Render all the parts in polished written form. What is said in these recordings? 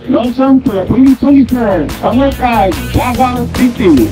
Los Santos 2024 Summertime Davao City.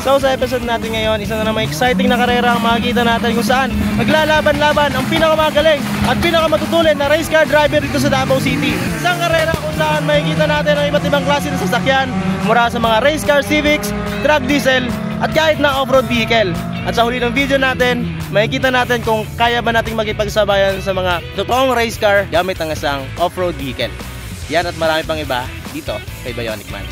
So sa episode natin ngayon, isa na naman exciting na karera ang makikita natin kung saan maglalaban-laban ang pinakamagaling at pinakamatutulin na race car driver dito sa Davao City. Isang karera kung saan makikita natin ang iba't ibang klase ng sasakyan mula sa mga race car Civics, truck diesel at kahit na off-road vehicle. At sa huli ng video natin, makikita natin kung kaya ba nating makipagsabayan sa mga totoong race car gamit ang isang off-road vehicle. Yan at marami pang iba dito kay Bionic Man.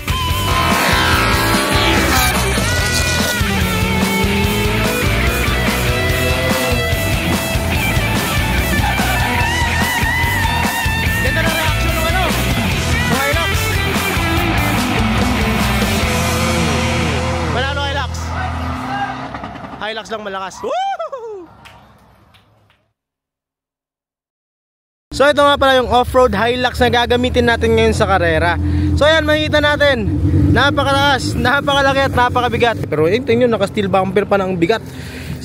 Hilux lang malakas. Woo! So ito nga pala yung off-road Hilux na gagamitin natin ngayon sa karera. So ayan, makikita natin, napakataas, napakalaki at napakabigat. Pero tingnan nyo, naka-steel bumper pa ng bigat.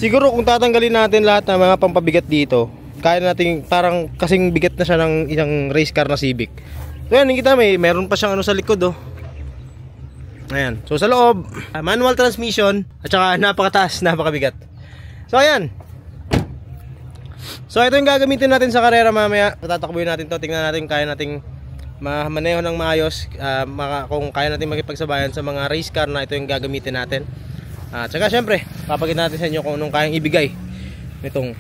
Siguro kung tatanggalin natin lahat ng mga pampabigat dito, kaya natin parang kasing bigat na siya ng isang race car na Civic. So ayan, nakikita meron pa siyang ano sa likod oh. Ayan. So sa loob, manual transmission at saka napakataas, napakabigat. So ayan. So ito yung gagamitin natin sa karera mamaya. Tatakbuhin natin to, tingnan natin kaya nating maneho ng maayos, kung kaya natin makipagsabayan sa mga race car na ito yung gagamitin natin. At saka syempre, papakita natin sa inyo kung anong kayang ibigay nitong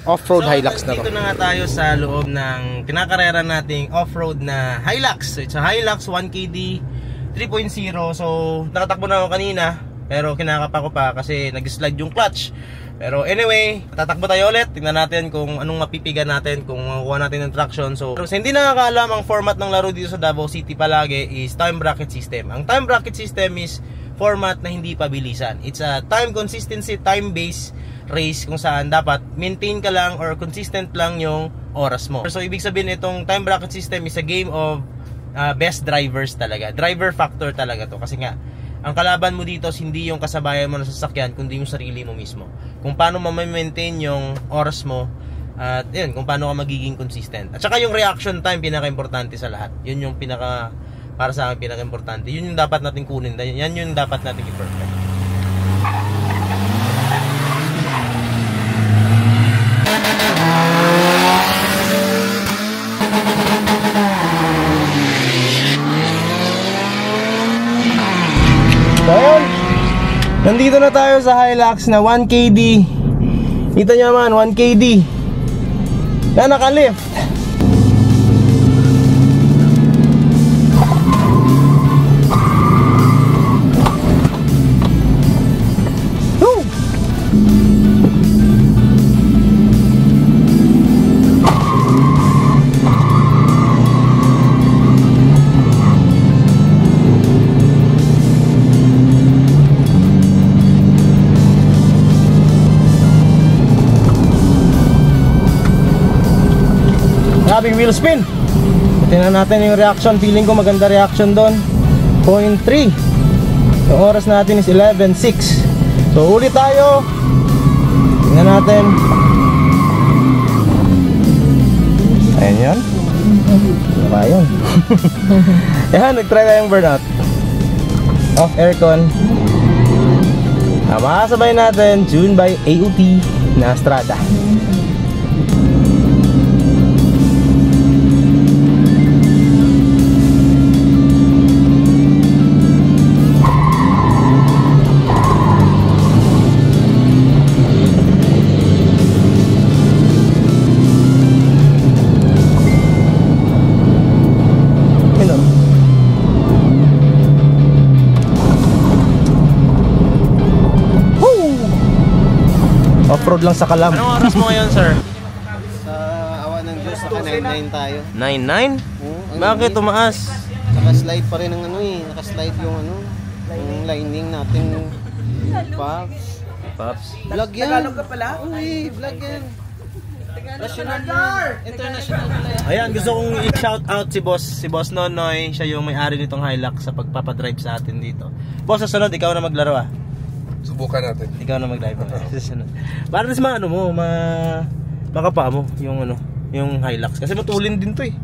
off-road Hilux na to. Dito na nga tayo sa loob ng kinakarera nating off-road na Hilux. So it's a Hilux 1KD 3.0. So nakatakbo na ako kanina pero kinakapa ko pa kasi nag-slide yung clutch. Pero anyway, tatakbo tayo ulit. Tingnan natin kung anong mapipigan natin, kung makukuha natin ng traction. So sa hindi nakakaalam, ang format ng laro dito sa Davao City palagi is time bracket system. Ang time bracket system is format na hindi pabilisan. It's a time consistency, time based race kung saan dapat maintain ka lang or consistent lang yung oras mo. So ibig sabihin itong time bracket system is a game of best drivers talaga. Driver factor talaga to. Kasi nga, ang kalaban mo dito hindi yung kasabayan mo na sasakyan, kundi yung sarili mo mismo. Kung paano ma-maintain yung oras mo at yun, kung paano ka magiging consistent. At saka yung reaction time, pinaka-importante sa lahat. Yun yung para sa akin, pinaka-importante. Yun yung dapat natin kunin. Yan yung dapat natin i-perfect. So ayun, nandito na tayo sa Hilux na 1KD. Kita nyo naman, 1KD na naka-lift. Grabing wheel spin. Tingnan natin yung reaction. Feeling ko maganda reaction doon. 0.3. Yung oras natin is 11.6. So ulit tayo. Tingnan natin. Ayan yan. Diba yun? Yan, nag-try tayong burnout. Off aircon. Makasabay natin. Tune by AOT na Strada. Off-road lang sa Kalam. Anong oras mo ngayon, sir? Sa awa ng Diyos, naka 9.9 tayo. 9.9? Oo, Bakit tumaas? Naka-slide pa rin ang ano eh. Naka-slide yung ano. Yung lining natin. Pops. Pops. Vlog yan. Tagalog ka pala? Uy, vlog yan. National yan. International pala yan. Ayan, gusto kong i-shout out si Boss Nonoy. Siya yung may-ari nitong Hilux sa pagpapadrive sa atin dito. Boss, sa sunod, ikaw na maglaro ah. Subukan natin. Ikaw na mag-drive. Para mas ano mo, makapa mo yung ano, yung Hilux. Kasi matulin din to eh.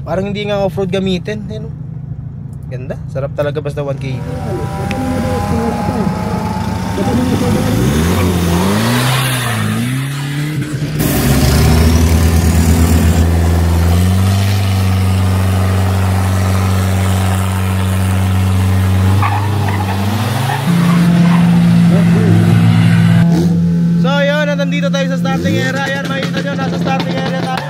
Parang hindi nga off-road gamitin. Ayan, oh. Ganda. Sarap talaga basta 1K. So yun, nandito tayo sa starting area. Ayan, makikita nyo, nasa starting area tayo.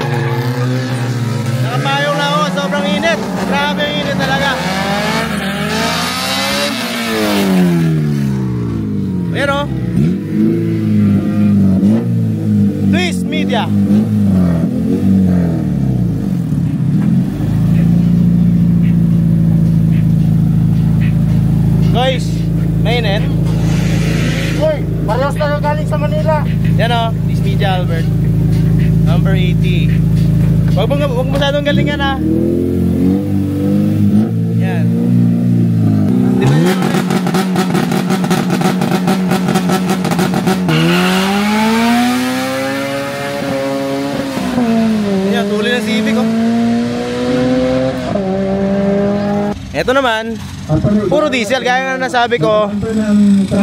Nakapayong na ako, sobrang init. Grabe ang init talaga. Ayan o. Twist Media. Guys, mainit. Uy, parehas tayo galing sa Manila. Yan o, Twist Media Albert. Number 80. Huwag masyadong galingan ha. Yan. Yan, tuloy ng Civic oh. Ito naman, puro diesel, gaya nga nasabi ko.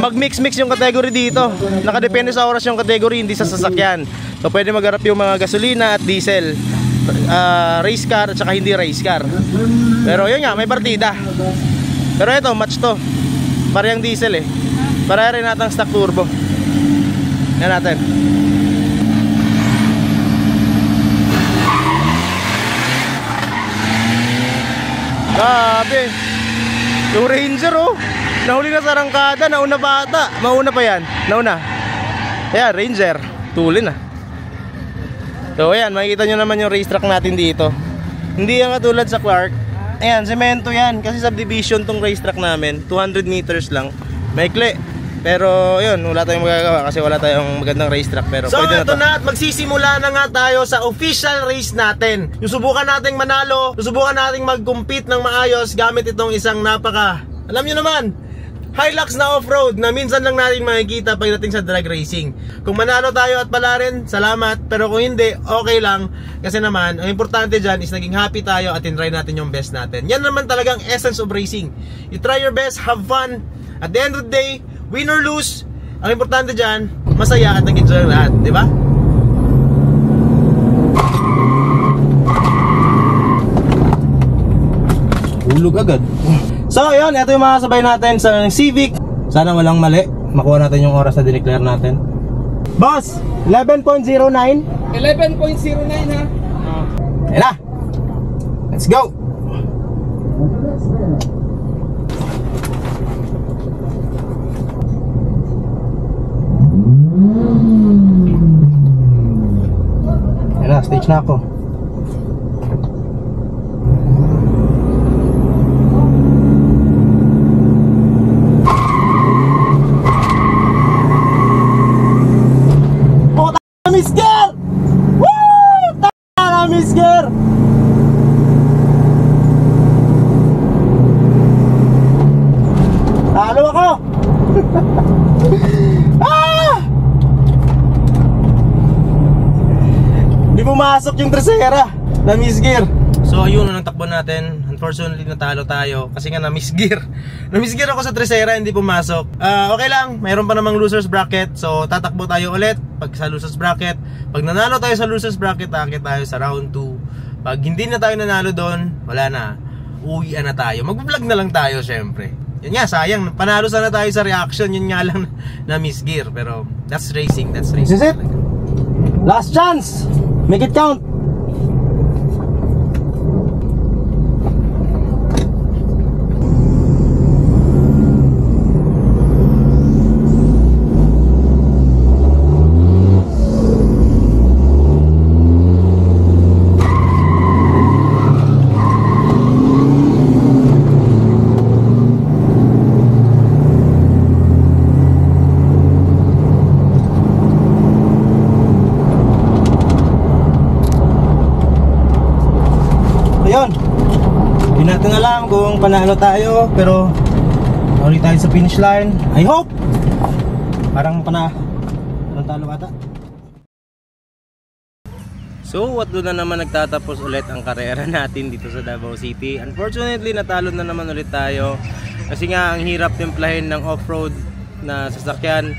Mag-mix-mix yung category dito. Nakadepende sa oras yung category, hindi sa sasakyan. So pwede magharap yung mga gasolina at diesel, race car at saka hindi race car. Pero yun nga, may partida. Pero ito, match to. Parehang diesel eh. Pareha rin natang stock turbo. Yan natin. Grabe. Yung Ranger oh, nahuli na sa rangkada, nauna bata. Mauna pa yan, nauna. Ayan, Ranger, tuli na. So ayan, makikita nyo naman yung racetrack natin dito. Hindi yan katulad sa Clark. Ayan, semento yan, kasi subdivision tong racetrack namin. 200 meters lang, maikli. Pero yun, wala tayong magagawa kasi wala tayong magandang racetrack. Pero so pwede na to. Na at magsisimula na nga tayo sa official race natin. Yung subukan nating manalo, yung subukan nating mag-compete ng maayos gamit itong isang napaka, alam nyo naman, Hilux na off-road na minsan lang natin makikita pagdating sa drag racing. Kung manalo tayo at pala rin, salamat. Pero kung hindi, okay lang. Kasi naman, ang importante dyan is naging happy tayo at tinry natin yung best natin. Yan naman talagang essence of racing. You try your best, have fun. At the end of the day, win or lose, ang importante dyan, masaya at nag-enjoy lahat, di ba? Hulog agad. So yun, ito yung mga sabay natin sa Civic. Sana walang mali, makuha natin yung oras na dineclare natin. Boss, 11.09. 11.09 ha. Ayan na. Let's go. Ayan na, stage na ako. Misker! Woo! Tara, Misker! Talo ako! Ah! Di pumasok yung trasera na Misker. So ayun, nung takbo natin, unfortunately natalo tayo kasi nga na-miss gear. Na-miss gear ako sa Tresera, hindi pumasok. Okay lang, mayroon pa namang losers bracket. So tatakbo tayo ulit pag sa losers bracket. Pag nanalo tayo sa losers bracket, akit tayo sa round 2. Pag hindi na tayo nanalo doon, wala na. Uwian na tayo. Mag-vlog na lang tayo syempre. Yan nga, sayang. Panalo sana tayo sa reaction. Yun nga lang na-miss gear. Pero that's racing, that's racing. This is it. Last chance. Make it count. ayun. Hindi natin alam kung panalo tayo, pero ulit tayo sa finish line. I hope parang talo ata. So, what doon na naman nagtatapos ulit ang karera natin dito sa Davao City. Unfortunately, natalo na naman ulit tayo. Kasi nga, ang hirap timplahin ng off-road na sasakyan.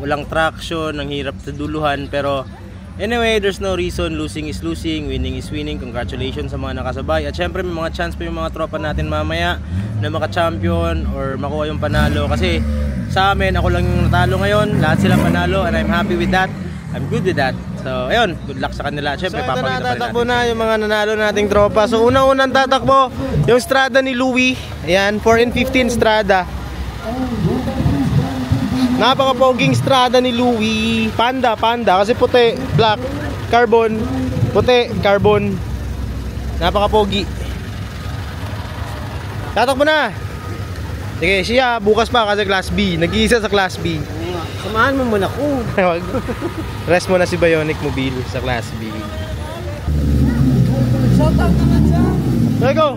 Walang traction, ang hirap sa duluhan. Pero, anyway, there's no reason. Losing is losing, winning is winning. Congratulations sa mga nakasabay. At syempre, may mga chance pa yung mga tropa natin mamaya na maka-champion or makuha yung panalo. Kasi sa amin, ako lang yung natalo ngayon. Lahat sila panalo and I'm happy with that. I'm good with that. So, ayun, good luck sa kanila. Siyempre, so, ito na, tatakbo na yung mga nanalo nating tropa. So, unang-unang tatakbo, yung Strada ni Louie. Ayan, 4 and 15 Strada. Napaka-poging Strada ni Louie. Panda, kasi puti, black, carbon, puti, carbon. Napaka-pogi. Tatakbo na. Sige, siya, bukas pa kasi Class B. Nag-iisa sa Class B. Samahan mo muna ko. Rest mo na si Bionic Mobile sa Class B. Shout out naman siya. There you go.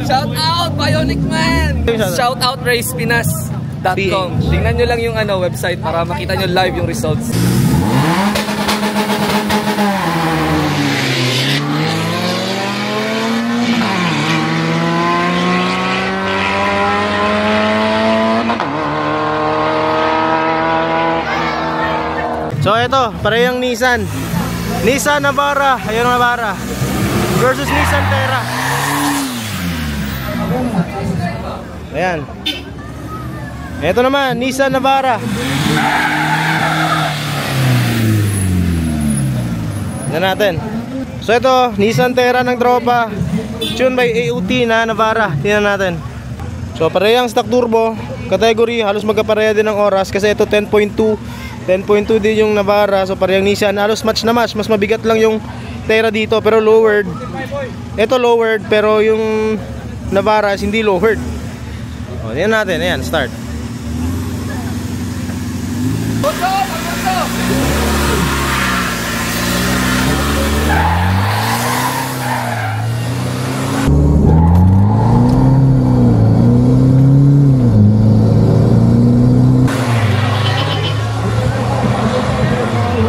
Shout out Bionic Man. Shout out racepinas.com. Tingnan nyo lang yung website para makita nyo live yung results. So ito, parehong Nissan Navara, ayun Navara versus Nissan Terra. Ayan. Ito naman, Nissan Navara. Tignan natin. So ito, Nissan Terra ng tropa, tune by AOT na Navara. Tignan natin. So parehong stock turbo, category, halos magkapareha din ng oras kasi ito 10.2 din yung Navara. So parehong Nissan, halos match na match. Mas mabigat lang yung Terra dito pero lowered. Ito lowered pero yung Navara is hindi lowered. O, tingnan natin. Ayan, start.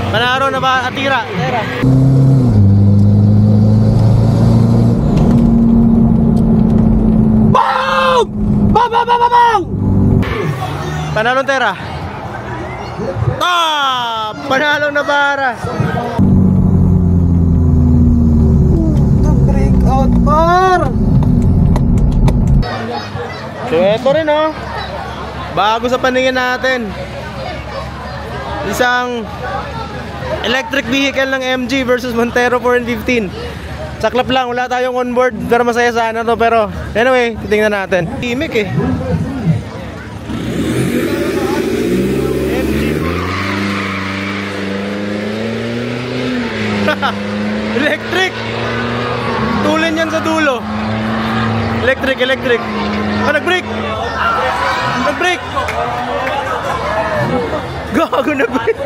Panaro na ba atira? Tera. Bang! Bang! Panalo Tera. Panalo Navara. Break out bar. So eto rin oh. Bago sa paningin natin. Isang electric vehicle ng MG versus Montero 4 and 15. Saklap lang, wala tayong onboard pero masaya sana to. Pero anyway, titingnan natin. Timik eh. Electric. Tulin yan sa dulo. Electric. Nag-brake. Gago nag-brake.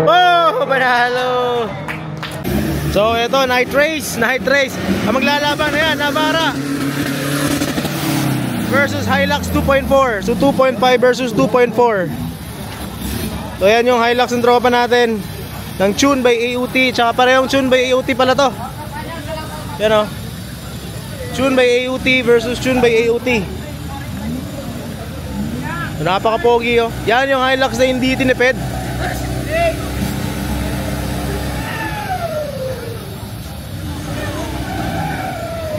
Oh, panalo. So ito, night race. Ang maglalaban na yan, Navara versus Hilux 2.4. So 2.5 versus 2.4. So yan yung Hilux ng tropa natin ng tune by AOT. Tsaka parehong tune by AOT pala to. Yan o, tune by AOT versus tune by AOT. So, napaka-pogi oh. Yan yung Hilux na hindi tinipid.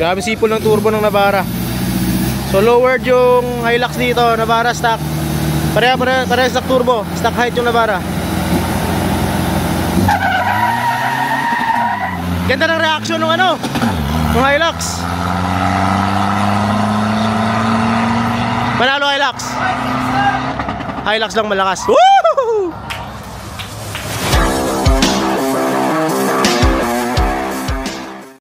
Grabe sipol ng turbo ng Navara. So lowered yung Hilux dito, Navara stock. Pareha stock turbo, stock height yung Navara. Ganda ng reaction ng ng Hilux. Panalo Hilux. Hilux lang malakas. Woo!